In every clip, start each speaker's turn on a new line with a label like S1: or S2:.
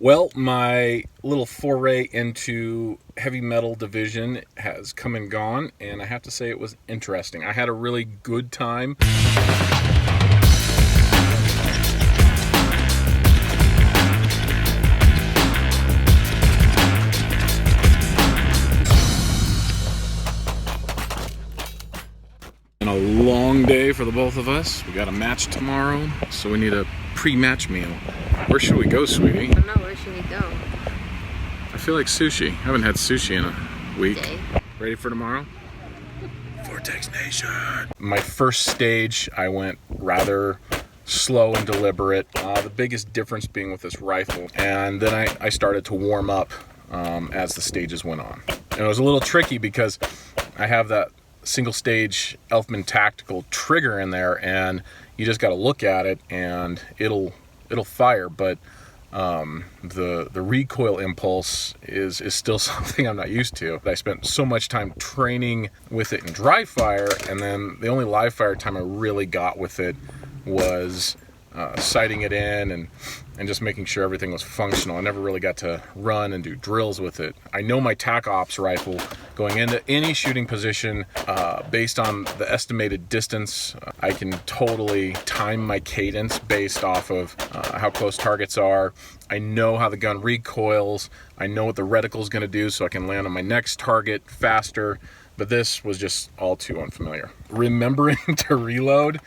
S1: Well, my little foray into heavy metal division has come and gone, and I have to say it was interesting. I had a really good time. And a long day for the both of us. We got a match tomorrow, so we need a pre-match meal. Where should we go, sweetie?
S2: I don't know, where should we go?
S1: I feel like sushi. I haven't had sushi in a week.
S2: Day.
S1: Ready for tomorrow? Vortex Nation. My first stage, I went rather slow and deliberate. The biggest difference being with this rifle. And then I started to warm up as the stages went on. And it was a little tricky because I have that single stage Elfman tactical trigger in there, and you just got to look at it and it'll fire, but the recoil impulse is still something I'm not used to. I spent so much time training with it in dry fire, and then the only live fire time I really got with it was sighting it in and just making sure everything was functional. I never really got to run and do drills with it. I know my TAC Ops rifle going into any shooting position based on the estimated distance. I can totally time my cadence based off of how close targets are. I know how the gun recoils. I know what the reticle is going to do, so I can land on my next target faster. But this was just all too unfamiliar. Remembering to reload.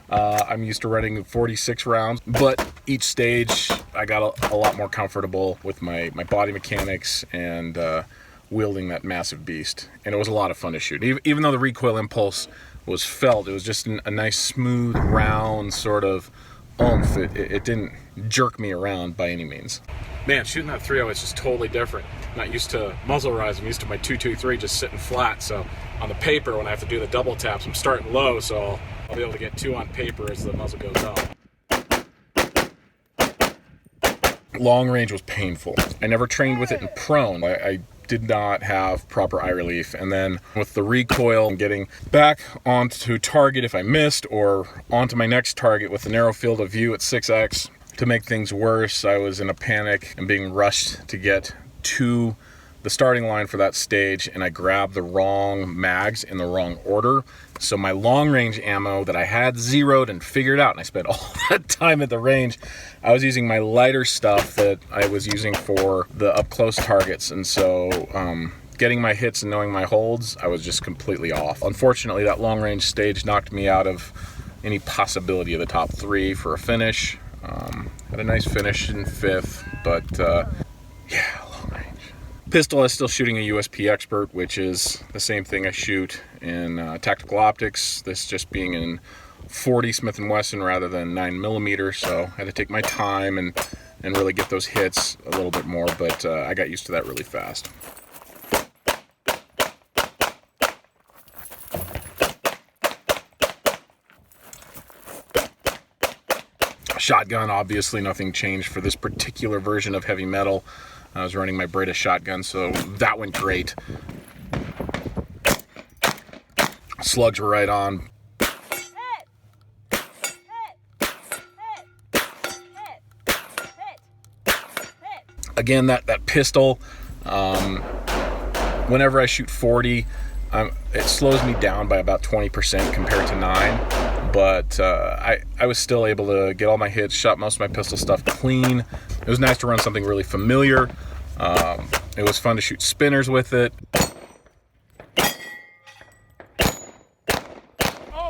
S1: I'm used to running 46 rounds, but each stage I got a lot more comfortable with my body mechanics and wielding that massive beast. And it was a lot of fun to shoot. Even though the recoil impulse was felt, it was just a nice, smooth, round sort of oomph. It didn't jerk me around by any means. Man, shooting that 3.0 is just totally different. I'm not used to muzzle rise. I'm used to my 2.23 just sitting flat. So on the paper, when I have to do the double taps, I'm starting low, so I'll be able to get 2 on paper as the muzzle goes up. Long range was painful. I never trained with it in prone. I did not have proper eye relief. And then with the recoil and getting back onto target if I missed, or onto my next target with the narrow field of view at 6x, to make things worse, I was in a panic and being rushed to get to the starting line for that stage, and I grabbed the wrong mags in the wrong order. So my long range ammo that I had zeroed and figured out, and I spent all that time at the range, I was using my lighter stuff that I was using for the up close targets. And so getting my hits and knowing my holds, I was just completely off. Unfortunately, that long range stage knocked me out of any possibility of the top 3 for a finish. Had a nice finish in 5th, but yeah, long range. Pistol, I was still shooting a USP Expert, which is the same thing I shoot in tactical optics. This just being in 40 Smith & Wesson rather than 9mm, so I had to take my time and really get those hits a little bit more, but I got used to that really fast. Shotgun, obviously nothing changed for this particular version of heavy metal. I was running my Breda shotgun, so that went great. Slugs were right on. Again, that pistol, whenever I shoot 40, it slows me down by about 20% compared to 9. But I was still able to get all my hits, shot most of my pistol stuff clean. It was nice to run something really familiar. It was fun to shoot spinners with it.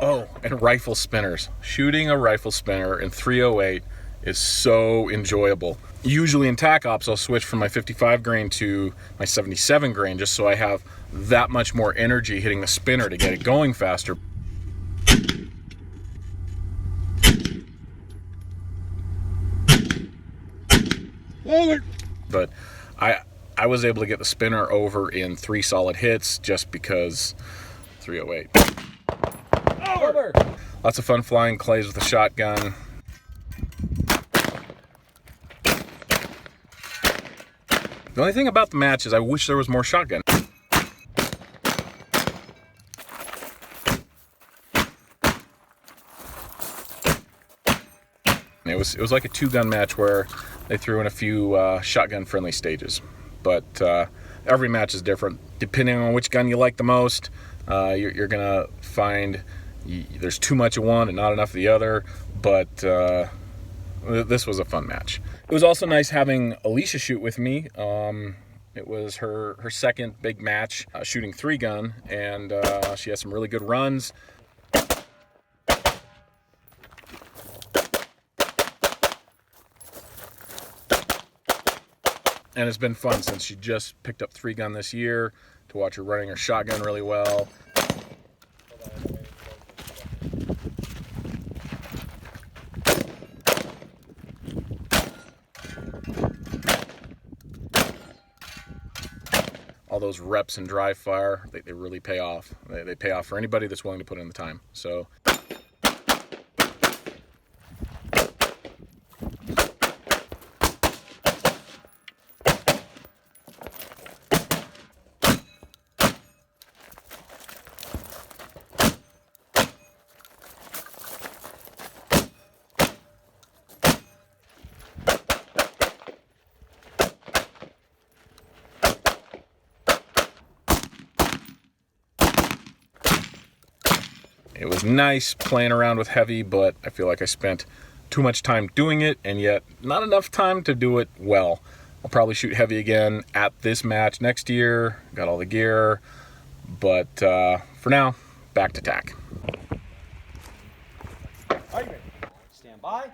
S1: Oh, and rifle spinners. Shooting a rifle spinner in 308 is so enjoyable. Usually in TAC Ops, I'll switch from my 55 grain to my 77 grain just so I have that much more energy hitting the spinner to get it going faster. But I was able to get the spinner over in 3 solid hits just because 308. Over! Lots of fun flying clays with the shotgun. The only thing about the match is I wish there was more shotgun. It It was like a 2-gun match where they threw in a few shotgun-friendly stages. But every match is different. Depending on which gun you like the most, you're going to find there's too much of one and not enough of the other. But this was a fun match. It was also nice having Alicia shoot with me. It was her second big match shooting 3-gun, and she has some really good runs. And it's been fun since she just picked up 3-gun this year to watch her running her shotgun really well. All those reps and dry fire, they really pay off. They pay off for anybody that's willing to put in the time. So. It was nice playing around with heavy, but I feel like I spent too much time doing it and yet not enough time to do it well. I'll probably shoot heavy again at this match next year. Got all the gear, but for now, back to tack.
S2: Are you ready? Stand by.